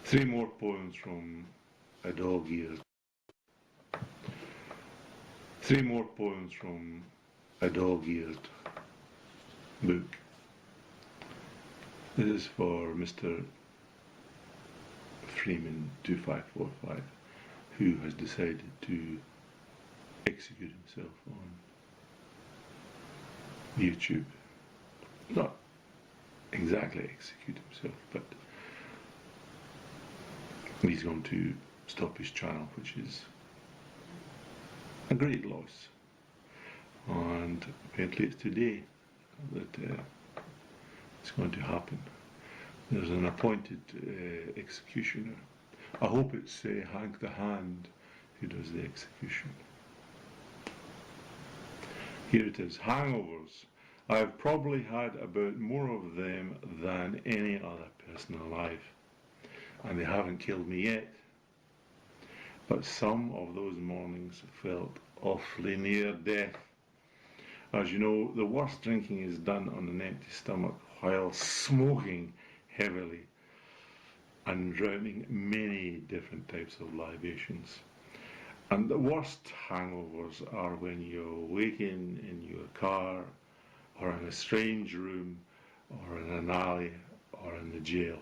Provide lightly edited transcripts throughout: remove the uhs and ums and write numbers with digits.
Three more poems from a dog-eared. Three more poems from a dog-eared book. This is for Mr. Freeman 2545, who has decided to execute himself on YouTube. Not exactly execute himself, but he's going to stop his channel, which is a great loss. And apparently it's today that it's going to happen. There's an appointed executioner. I hope it's Hank the Hand who does the execution. Here it is. Hangovers. I've probably had about more of them than any other person alive, and they haven't killed me yet. But some of those mornings felt awfully near death. As you know, the worst drinking is done on an empty stomach while smoking heavily and drowning many different types of libations. And the worst hangovers are when you awaken in your car or in a strange room or in an alley or in the jail.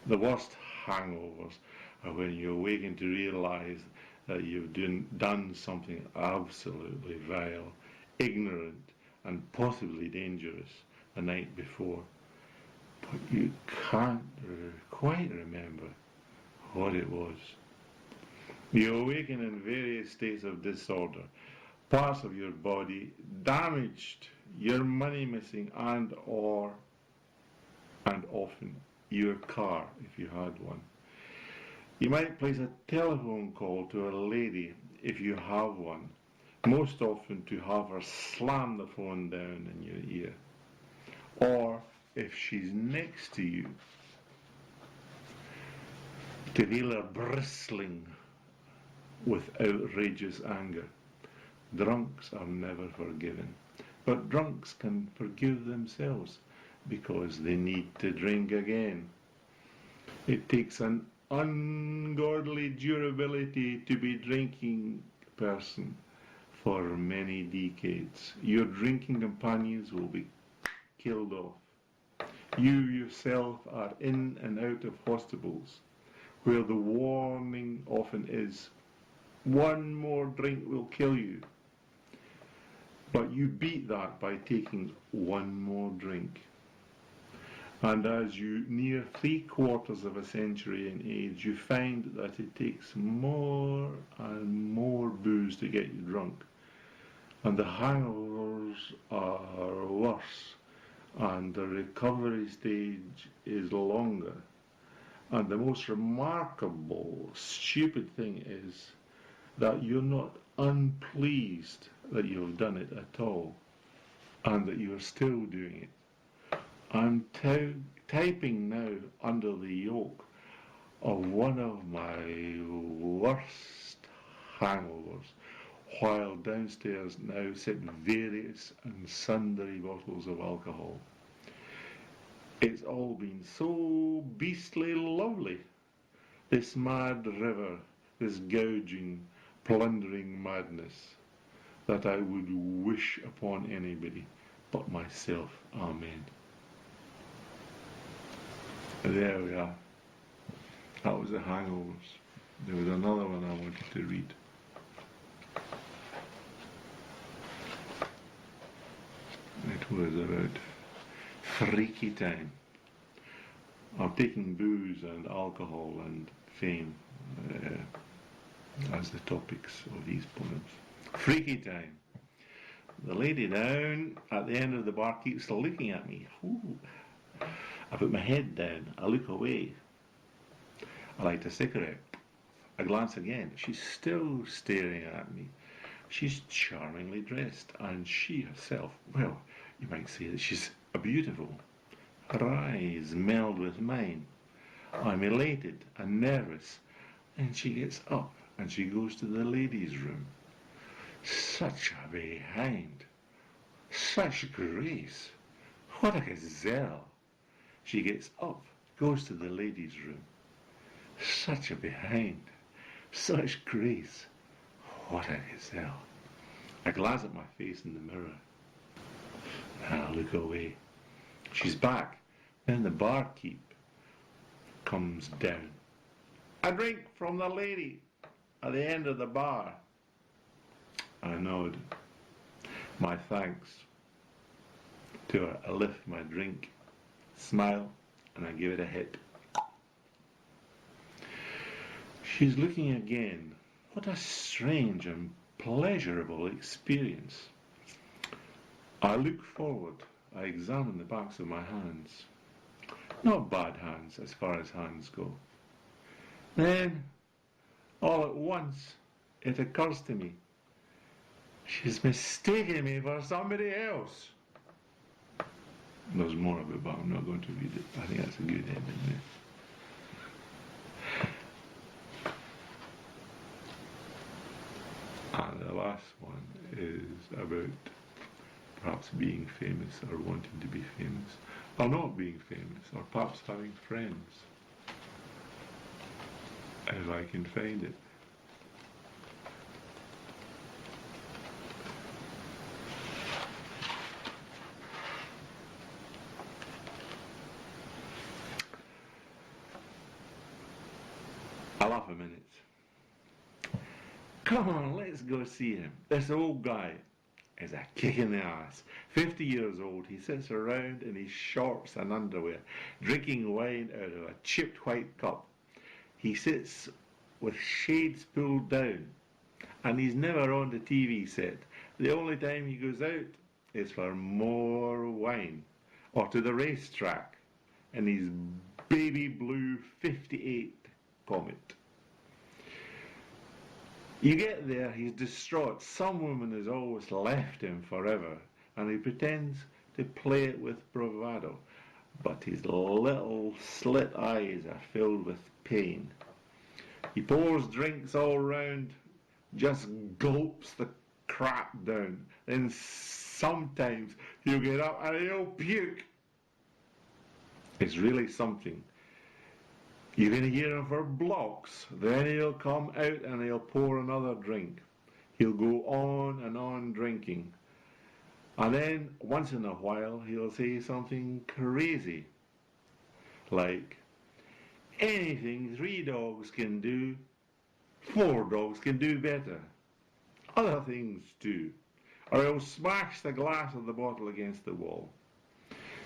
The worst hangovers are when you awaken to realize that you've done something absolutely vile, ignorant and possibly dangerous the night before, but you can't quite remember what it was. You awaken in various states of disorder, parts of your body damaged, your money missing, and often your car if you had one. You might place a telephone call to a lady if you have one, most often to have her slam the phone down in your ear. Or if she's next to you, to feel her bristling with outrageous anger. Drunks are never forgiven, but drunks can forgive themselves because they need to drink again. It takes an ungodly durability to be drinking person for many decades. Your drinking companions will be killed off. You yourself are in and out of hospitals where the warning often is, one more drink will kill you. But you beat that by taking one more drink. And as you near 3/4 of a century in age, you find that it takes more and more booze to get you drunk. And the hangovers are worse, and the recovery stage is longer. And the most remarkable, stupid thing is that you're not unpleased that you've done it at all, and that you're still doing it. I'm typing now under the yoke of one of my worst hangovers, while downstairs now sit various and sundry bottles of alcohol. It's all been so beastly lovely, this mad river, this gouging, plundering madness, that I would wish upon anybody but myself. Amen. There we are. That was the hangovers. There was another one I wanted to read. It was about freaky time. I'm taking booze and alcohol and fame as the topics of these poems. Freaky time. The lady down at the end of the bar keeps looking at me. Ooh. I put my head down. I look away. I light a cigarette. I glance again. She's still staring at me. She's charmingly dressed, and she herself, well, you might say that she's beautiful. Her eyes meld with mine. I'm elated and nervous, and she gets up and she goes to the ladies' room. Such a behind, such grace, what a gazelle. She gets up, goes to the ladies' room. Such a behind, such grace. What a gazelle. I glance at my face in the mirror. I look away. She's back. Then the barkeep comes down. A drink from the lady at the end of the bar. I nod my thanks to her. I lift my drink, smile, and I give it a hit. She's looking again. What a strange and pleasurable experience. I look forward. I examine the backs of my hands. Not bad hands as far as hands go. Then, all at once, it occurs to me, she's mistaken me for somebody else. There's more of it, but I'm not going to read it. I think that's a good ending there. And the last one is about perhaps being famous or wanting to be famous, or not being famous, or perhaps having friends. If I can find it. I'll have a minute. Come on, let's go see him. This old guy is a kick in the ass. 50 years old, he sits around in his shorts and underwear, drinking wine out of a chipped white cup. He sits with shades pulled down, and he's never on the TV set. The only time he goes out is for more wine, or to the racetrack in his baby blue 58 Comet. You get there, he's distraught. Some woman has always left him forever, and he pretends to play it with bravado, but his little slit eyes are filled with pain. He pours drinks all round, just gulps the crap down. Then sometimes he'll get up and he'll puke. It's really something. You can hear him for blocks. Then he'll come out and he'll pour another drink. He'll go on and on drinking. And then, once in a while, he'll say something crazy. Like, anything 3 dogs can do, 4 dogs can do better. Other things too. Or he'll smash the glass of the bottle against the wall.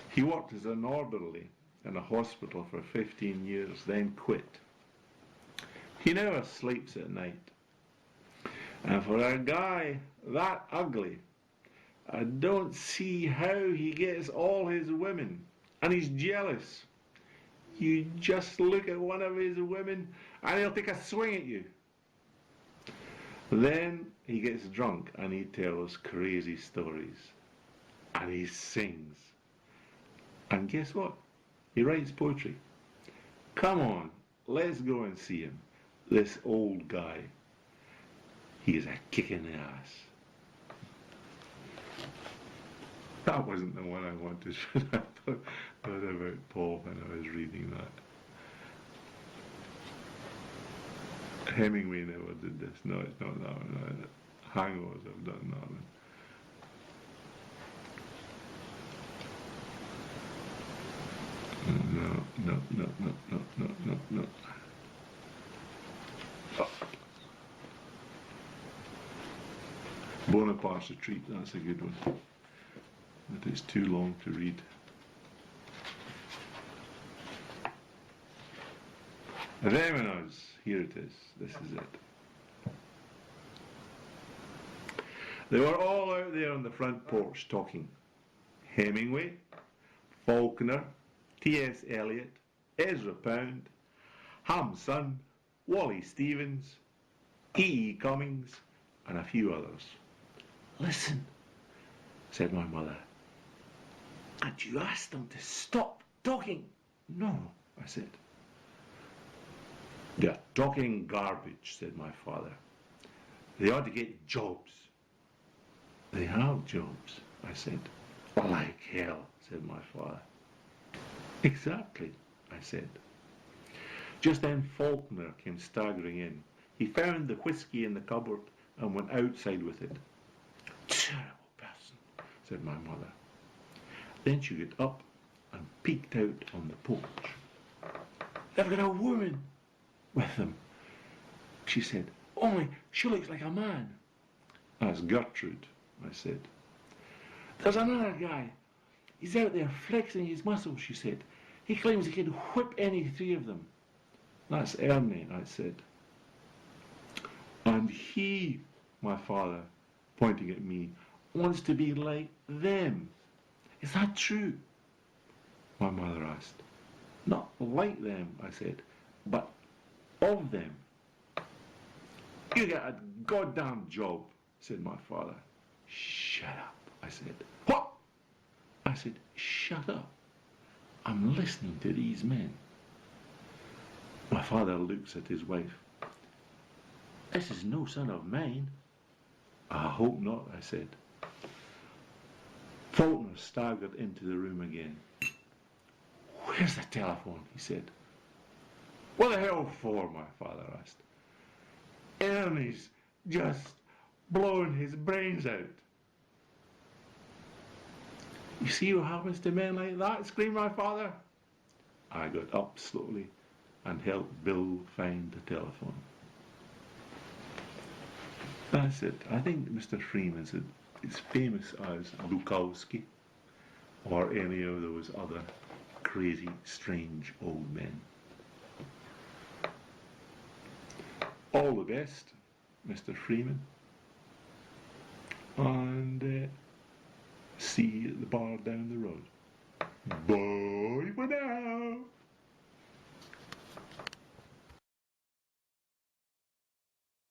He worked as an orderly in a hospital for 15 years, then quit. He never sleeps at night. And for a guy that ugly, I don't see how he gets all his women. And he's jealous. You just look at one of his women and he'll take a swing at you. Then he gets drunk and he tells crazy stories. And he sings. And guess what? He writes poetry. Come on, let's go and see him. This old guy. He is a kick in the ass. That wasn't the one I wanted. I thought about Paul when I was reading that. Hemingway never did this. No, it's not that one. Hangovers have done that one. No. Oh. Bonaparte's Retreat, that's a good one. But it's too long to read. Revenues, here it is. This is it. They were all out there on the front porch talking. Hemingway, Faulkner, T.S. Eliot, Ezra Pound, Ham's son, Wally Stevens, E.E. Cummings, and a few others. Listen, said my mother. And you asked them to stop talking? No, I said. They're talking garbage, said my father. They ought to get jobs. They have jobs, I said. Like hell, said my father. Exactly, I said. Just then Faulkner came staggering in. He found the whiskey in the cupboard and went outside with it. Terrible person, said my mother. Then she got up and peeked out on the porch. They've got a woman with them, she said. Only she looks like a man. That's Gertrude, I said. There's another guy. He's out there flexing his muscles, she said. He claims he can whip any three of them. That's Ernie, I said. And he, my father, pointing at me, wants to be like them. Is that true? My mother asked. Not like them, I said, but of them. You get a goddamn job, said my father. Shut up, I said. What? I said, shut up. I'm listening to these men. My father looks at his wife. This is no son of mine. I hope not, I said. Faulkner staggered into the room again. Where's the telephone? He said. What the hell for? My father asked. Ernie's just blowing his brains out. You see what happens to men like that? Screamed my father. I got up slowly and helped Bill find the telephone. That's it. I think Mr. Freeman is famous as Bukowski or any of those other crazy, strange old men. All the best, Mr. Freeman. And see you at the bar down